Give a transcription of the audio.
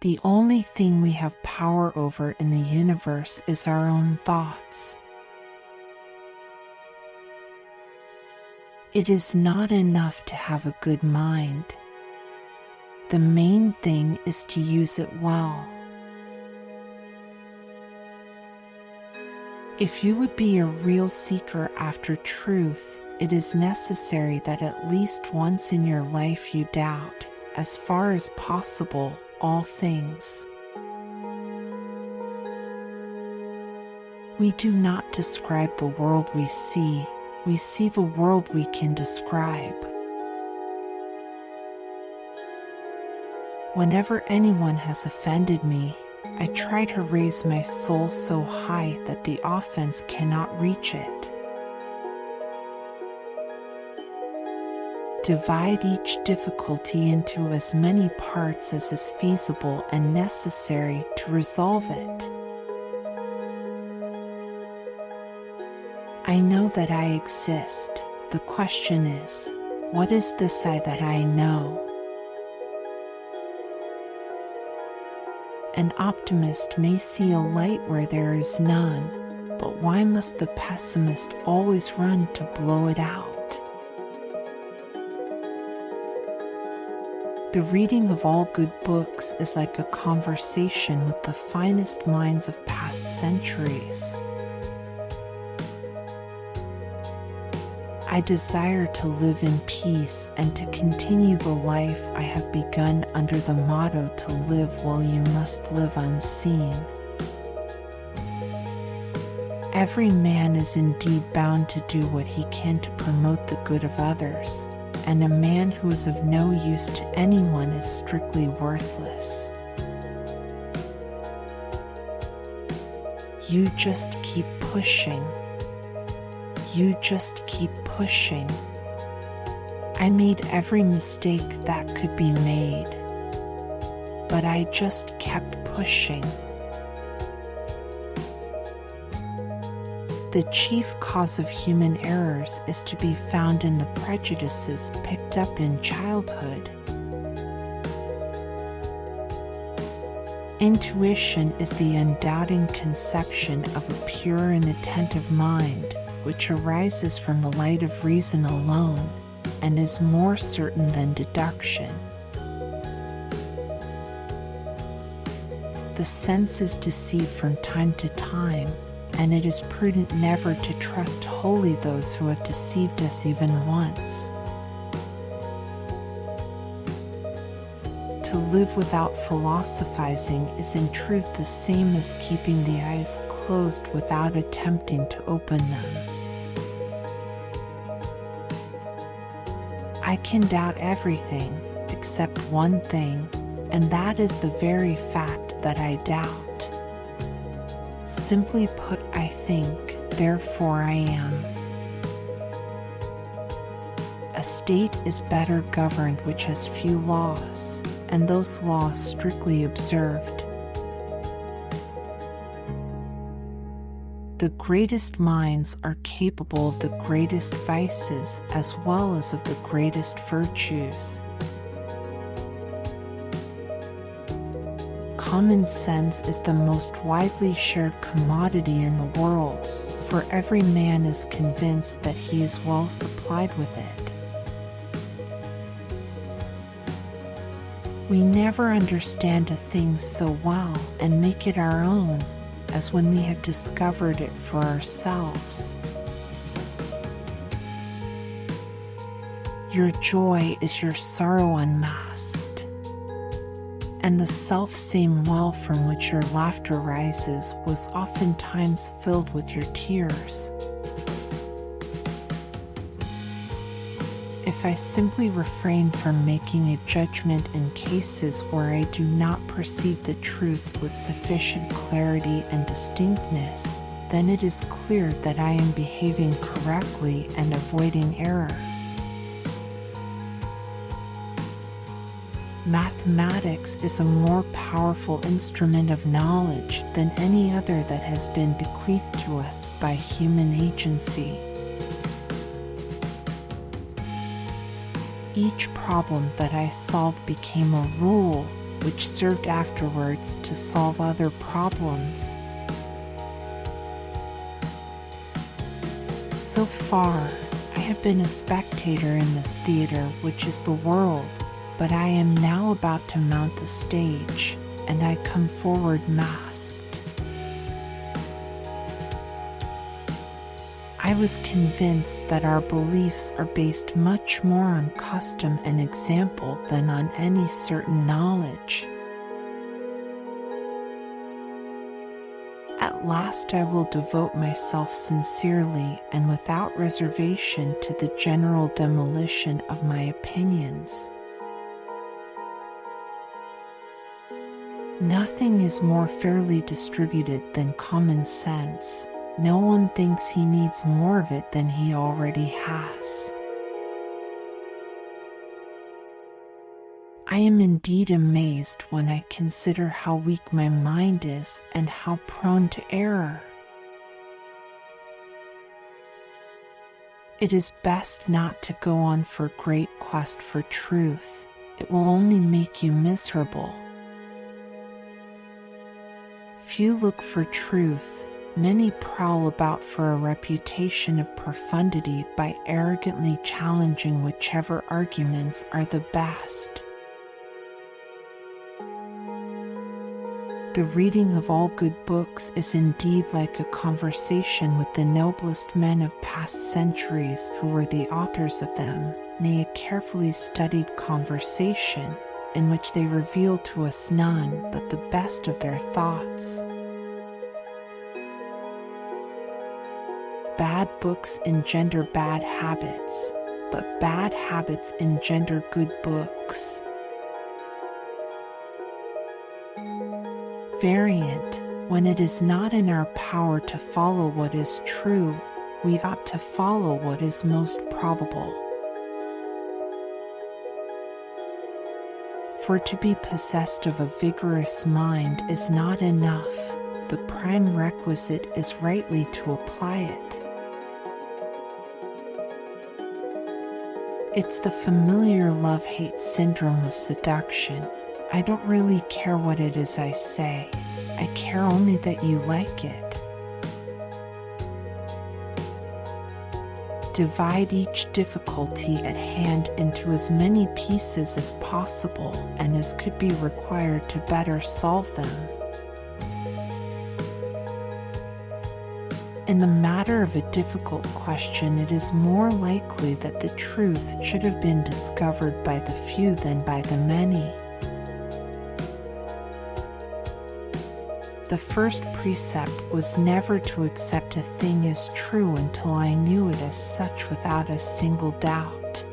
The only thing we have power over in the universe is our own thoughts. It is not enough to have a good mind. The main thing is to use it well. If you would be a real seeker after truth, it is necessary that at least once in your life you doubt, as far as possible, all things. We do not describe the world we see the world we can describe. Whenever anyone has offended me, I try to raise my soul so high that the offense cannot reach it. Divide each difficulty into as many parts as is feasible and necessary to resolve it. I know that I exist. The question is, what is this I that I know? An optimist may see a light where there is none, but why must the pessimist always run to blow it out? The reading of all good books is like a conversation with the finest minds of past centuries. I desire to live in peace and to continue the life I have begun under the motto to live while you must live unseen. Every man is indeed bound to do what he can to promote the good of others, and a man who is of no use to anyone is strictly worthless. You just keep pushing. You just keep pushing. I made every mistake that could be made, but I just kept pushing. The chief cause of human errors is to be found in the prejudices picked up in childhood. Intuition is the undoubting conception of a pure and attentive mind, which arises from the light of reason alone, and is more certain than deduction. The senses deceive from time to time, and it is prudent never to trust wholly those who have deceived us even once. To live without philosophizing is in truth the same as keeping the eyes closed without attempting to open them. I can doubt everything except one thing, and that is the very fact that I doubt. Simply put, I think, therefore I am. A state is better governed which has few laws, and those laws strictly observed. The greatest minds are capable of the greatest vices as well as of the greatest virtues. Common sense is the most widely shared commodity in the world, for every man is convinced that he is well supplied with it. We never understand a thing so well and make it our own as when we have discovered it for ourselves. Your joy is your sorrow unmasked, and the self-same well from which your laughter rises was oftentimes filled with your tears. If I simply refrain from making a judgment in cases where I do not perceive the truth with sufficient clarity and distinctness, then it is clear that I am behaving correctly and avoiding error. Mathematics is a more powerful instrument of knowledge than any other that has been bequeathed to us by human agency. Each problem that I solved became a rule, which served afterwards to solve other problems. So far, I have been a spectator in this theater, which is the world, but I am now about to mount the stage, and I come forward masked. I was convinced that our beliefs are based much more on custom and example than on any certain knowledge. At last I will devote myself sincerely and without reservation to the general demolition of my opinions. Nothing is more fairly distributed than common sense. No one thinks he needs more of it than he already has. I am indeed amazed when I consider how weak my mind is and how prone to error. It is best not to go on for great quest for truth. It will only make you miserable. Few look for truth. Many prowl about for a reputation of profundity by arrogantly challenging whichever arguments are the best. The reading of all good books is indeed like a conversation with the noblest men of past centuries who were the authors of them, nay, a carefully studied conversation, in which they reveal to us none but the best of their thoughts. Bad books engender bad habits, but bad habits engender good books. Variant: when it is not in our power to follow what is true, we ought to follow what is most probable. For to be possessed of a vigorous mind is not enough. The prime requisite is rightly to apply it. It's the familiar love-hate syndrome of seduction. I don't really care what it is I say. I care only that you like it. Divide each difficulty at hand into as many pieces as possible and as could be required to better solve them. In the matter of a difficult question, it is more likely that the truth should have been discovered by the few than by the many. The first precept was never to accept a thing as true until I knew it as such without a single doubt.